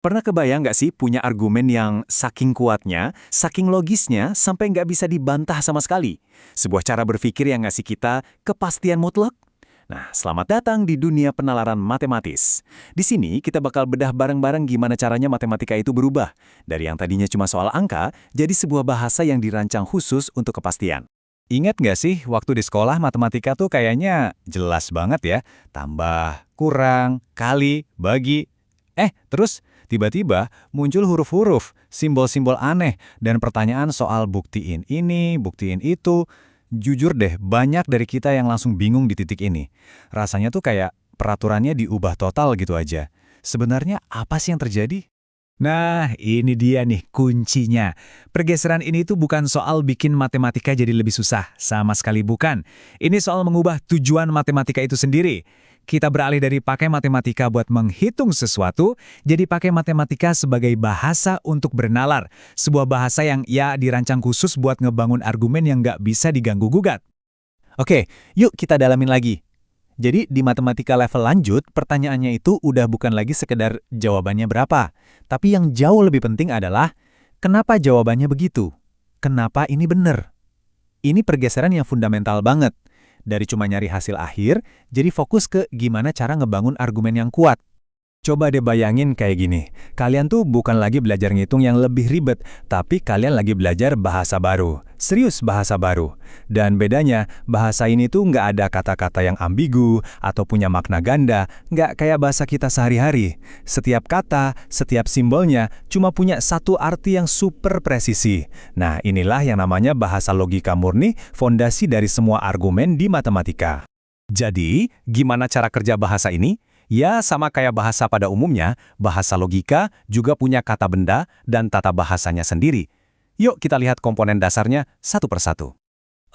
Pernah kebayang nggak sih punya argumen yang saking kuatnya, saking logisnya, sampai nggak bisa dibantah sama sekali? Sebuah cara berpikir yang ngasih kita kepastian mutlak? Nah, selamat datang di dunia penalaran matematis. Di sini kita bakal bedah bareng-bareng gimana caranya matematika itu berubah. Dari yang tadinya cuma soal angka, jadi sebuah bahasa yang dirancang khusus untuk kepastian. Ingat nggak sih, waktu di sekolah matematika tuh kayaknya jelas banget ya. Tambah, kurang, kali, bagi. Terus tiba-tiba muncul huruf-huruf, simbol-simbol aneh, dan pertanyaan soal buktiin ini, buktiin itu. Jujur deh, banyak dari kita yang langsung bingung di titik ini. Rasanya tuh kayak peraturannya diubah total gitu aja. Sebenarnya apa sih yang terjadi? Nah, ini dia nih kuncinya. Pergeseran ini tuh bukan soal bikin matematika jadi lebih susah, sama sekali bukan. Ini soal mengubah tujuan matematika itu sendiri. Kita beralih dari pakai matematika buat menghitung sesuatu, jadi pakai matematika sebagai bahasa untuk bernalar. Sebuah bahasa yang ya dirancang khusus buat ngebangun argumen yang nggak bisa diganggu-gugat. Oke, yuk kita dalamin lagi. Jadi di matematika level lanjut, pertanyaannya itu udah bukan lagi sekedar jawabannya berapa. Tapi yang jauh lebih penting adalah, kenapa jawabannya begitu? Kenapa ini benar? Ini pergeseran yang fundamental banget. Dari cuma nyari hasil akhir, jadi fokus ke gimana cara ngebangun argumen yang kuat. Coba deh bayangin kayak gini, kalian tuh bukan lagi belajar ngitung yang lebih ribet, tapi kalian lagi belajar bahasa baru. Serius bahasa baru. Dan bedanya, bahasa ini tuh nggak ada kata-kata yang ambigu atau punya makna ganda, nggak kayak bahasa kita sehari-hari. Setiap kata, setiap simbolnya cuma punya satu arti yang super presisi. Nah, inilah yang namanya bahasa logika murni, fondasi dari semua argumen di matematika. Jadi, gimana cara kerja bahasa ini? Ya, sama kayak bahasa pada umumnya, bahasa logika juga punya kata benda dan tata bahasanya sendiri. Yuk kita lihat komponen dasarnya satu persatu.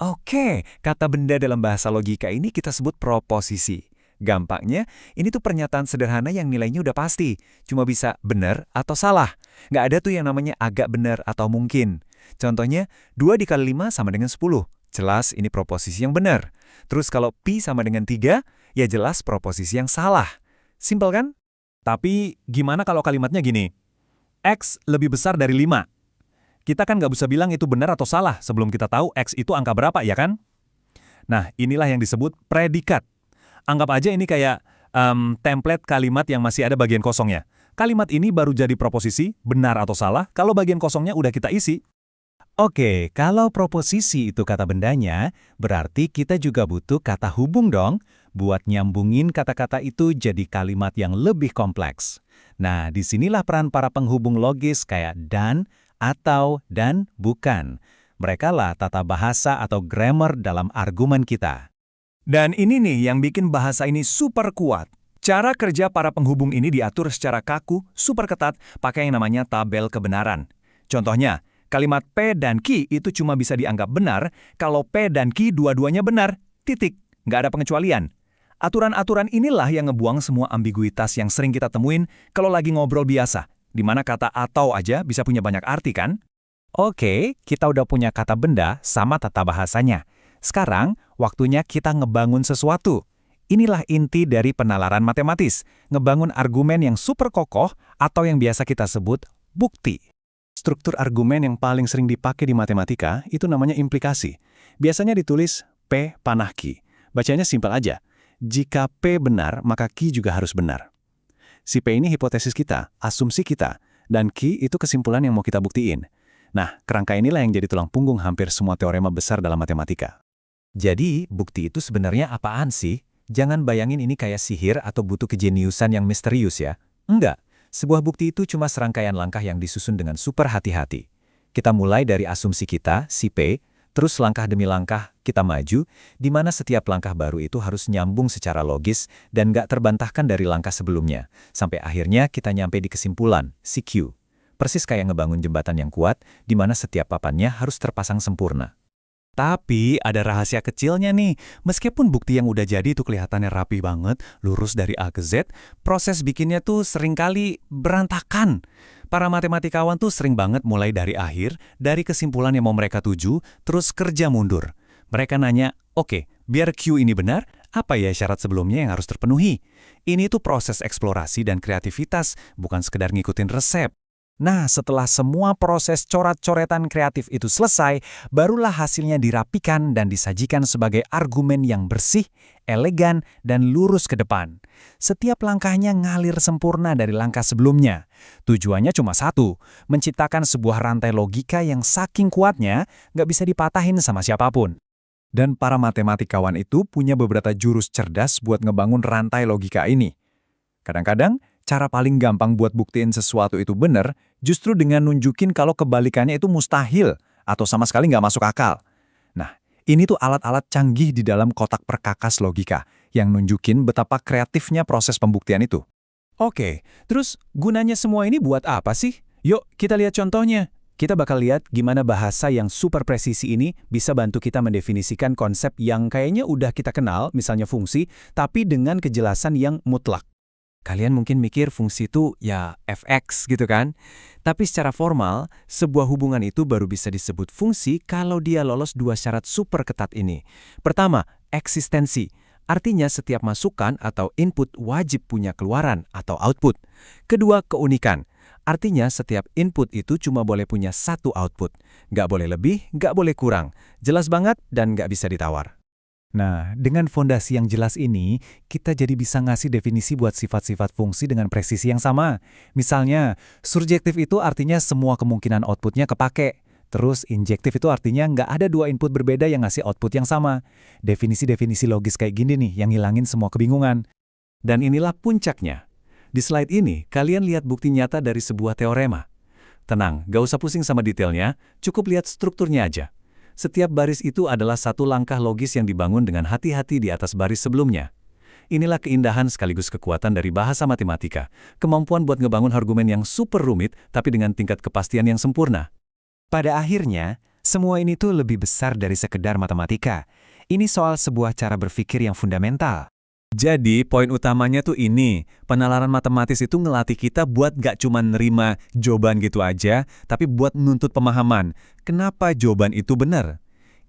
Oke, kata benda dalam bahasa logika ini kita sebut proposisi. Gampangnya, ini tuh pernyataan sederhana yang nilainya udah pasti. Cuma bisa benar atau salah. Nggak ada tuh yang namanya agak benar atau mungkin. Contohnya, 2 dikali 5 sama dengan 10. Jelas ini proposisi yang benar. Terus kalau pi sama dengan 3, ya jelas proposisi yang salah. Simpel kan? Tapi gimana kalau kalimatnya gini? X lebih besar dari 5. Kita kan nggak bisa bilang itu benar atau salah sebelum kita tahu X itu angka berapa, ya kan? Nah, inilah yang disebut predikat. Anggap aja ini kayak template kalimat yang masih ada bagian kosongnya. Kalimat ini baru jadi proposisi, benar atau salah, kalau bagian kosongnya udah kita isi. Oke, kalau proposisi itu kata bendanya, berarti kita juga butuh kata hubung dong, buat nyambungin kata-kata itu jadi kalimat yang lebih kompleks. Nah, disinilah peran para penghubung logis kayak dan, atau, dan, bukan. Mereka lah tata bahasa atau grammar dalam argumen kita. Dan ini nih yang bikin bahasa ini super kuat. Cara kerja para penghubung ini diatur secara kaku, super ketat, pakai yang namanya tabel kebenaran. Contohnya, kalimat P dan Q itu cuma bisa dianggap benar kalau P dan Q dua-duanya benar, titik, nggak ada pengecualian. Aturan-aturan inilah yang ngebuang semua ambiguitas yang sering kita temuin kalau lagi ngobrol biasa, di mana kata atau aja bisa punya banyak arti kan? Oke, kita udah punya kata benda sama tata bahasanya. Sekarang, waktunya kita ngebangun sesuatu. Inilah inti dari penalaran matematis, ngebangun argumen yang super kokoh atau yang biasa kita sebut bukti. Struktur argumen yang paling sering dipakai di matematika itu namanya implikasi. Biasanya ditulis P panah Q. Bacanya simpel aja. Jika P benar, maka Q juga harus benar. Si P ini hipotesis kita, asumsi kita, dan Q itu kesimpulan yang mau kita buktiin. Nah, kerangka inilah yang jadi tulang punggung hampir semua teorema besar dalam matematika. Jadi, bukti itu sebenarnya apaan sih? Jangan bayangin ini kayak sihir atau butuh kejeniusan yang misterius ya. Enggak. Sebuah bukti itu cuma serangkaian langkah yang disusun dengan super hati-hati. Kita mulai dari asumsi kita, si P, terus langkah demi langkah kita maju, di mana setiap langkah baru itu harus nyambung secara logis dan nggak terbantahkan dari langkah sebelumnya. Sampai akhirnya kita nyampe di kesimpulan, si Q. Persis kayak ngebangun jembatan yang kuat, di mana setiap papannya harus terpasang sempurna. Tapi ada rahasia kecilnya nih, meskipun bukti yang udah jadi itu kelihatannya rapi banget, lurus dari A ke Z, proses bikinnya tuh seringkali berantakan. Para matematikawan tuh sering banget mulai dari akhir, dari kesimpulan yang mau mereka tuju, terus kerja mundur. Mereka nanya, oke, biar Q ini benar, Apa ya syarat sebelumnya yang harus terpenuhi? Ini tuh proses eksplorasi dan kreativitas, bukan sekedar ngikutin resep. Nah, setelah semua proses coret-coretan kreatif itu selesai, barulah hasilnya dirapikan dan disajikan sebagai argumen yang bersih, elegan, dan lurus ke depan. Setiap langkahnya ngalir sempurna dari langkah sebelumnya. Tujuannya cuma satu, menciptakan sebuah rantai logika yang saking kuatnya nggak bisa dipatahin sama siapapun. Dan para matematikawan itu punya beberapa jurus cerdas buat ngebangun rantai logika ini. Kadang-kadang, cara paling gampang buat buktiin sesuatu itu benar, justru dengan nunjukin kalau kebalikannya itu mustahil atau sama sekali nggak masuk akal. Nah, ini tuh alat-alat canggih di dalam kotak perkakas logika yang nunjukin betapa kreatifnya proses pembuktian itu. Oke, terus gunanya semua ini buat apa sih? Yuk, kita lihat contohnya. Kita bakal lihat gimana bahasa yang super presisi ini bisa bantu kita mendefinisikan konsep yang kayaknya udah kita kenal, misalnya fungsi, tapi dengan kejelasan yang mutlak. Kalian mungkin mikir fungsi itu ya fx gitu kan? Tapi secara formal, sebuah hubungan itu baru bisa disebut fungsi kalau dia lolos dua syarat super ketat ini. Pertama, eksistensi. Artinya setiap masukan atau input wajib punya keluaran atau output. Kedua, keunikan. Artinya setiap input itu cuma boleh punya satu output. Nggak boleh lebih, nggak boleh kurang. Jelas banget dan nggak bisa ditawar. Nah, dengan fondasi yang jelas ini, kita jadi bisa ngasih definisi buat sifat-sifat fungsi dengan presisi yang sama. Misalnya, surjektif itu artinya semua kemungkinan outputnya kepake. Terus, injektif itu artinya nggak ada dua input berbeda yang ngasih output yang sama. Definisi-definisi logis kayak gini nih yang ngilangin semua kebingungan. Dan inilah puncaknya. Di slide ini, kalian lihat bukti nyata dari sebuah teorema. Tenang, gak usah pusing sama detailnya, cukup lihat strukturnya aja. Setiap baris itu adalah satu langkah logis yang dibangun dengan hati-hati di atas baris sebelumnya. Inilah keindahan sekaligus kekuatan dari bahasa matematika, kemampuan buat ngebangun argumen yang super rumit tapi dengan tingkat kepastian yang sempurna. Pada akhirnya, semua ini tuh lebih besar dari sekedar matematika. Ini soal sebuah cara berpikir yang fundamental. Jadi, poin utamanya tuh ini, penalaran matematis itu ngelatih kita buat gak cuma nerima jawaban gitu aja, tapi buat menuntut pemahaman. Kenapa jawaban itu benar?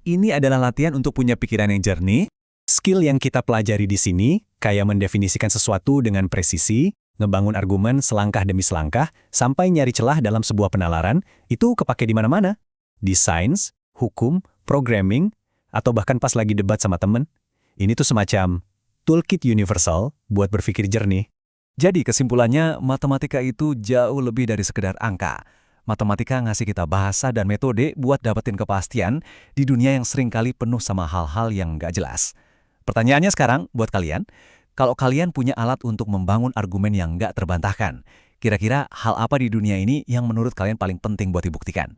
Ini adalah latihan untuk punya pikiran yang jernih. Skill yang kita pelajari di sini, kayak mendefinisikan sesuatu dengan presisi, ngebangun argumen selangkah demi selangkah, sampai nyari celah dalam sebuah penalaran, itu kepake di mana-mana. Di sains, hukum, programming, atau bahkan pas lagi debat sama temen. Ini tuh semacam toolkit universal buat berpikir jernih. Jadi kesimpulannya, matematika itu jauh lebih dari sekedar angka. Matematika ngasih kita bahasa dan metode buat dapetin kepastian di dunia yang seringkali penuh sama hal-hal yang nggak jelas. Pertanyaannya sekarang buat kalian, kalau kalian punya alat untuk membangun argumen yang nggak terbantahkan, kira-kira hal apa di dunia ini yang menurut kalian paling penting buat dibuktikan?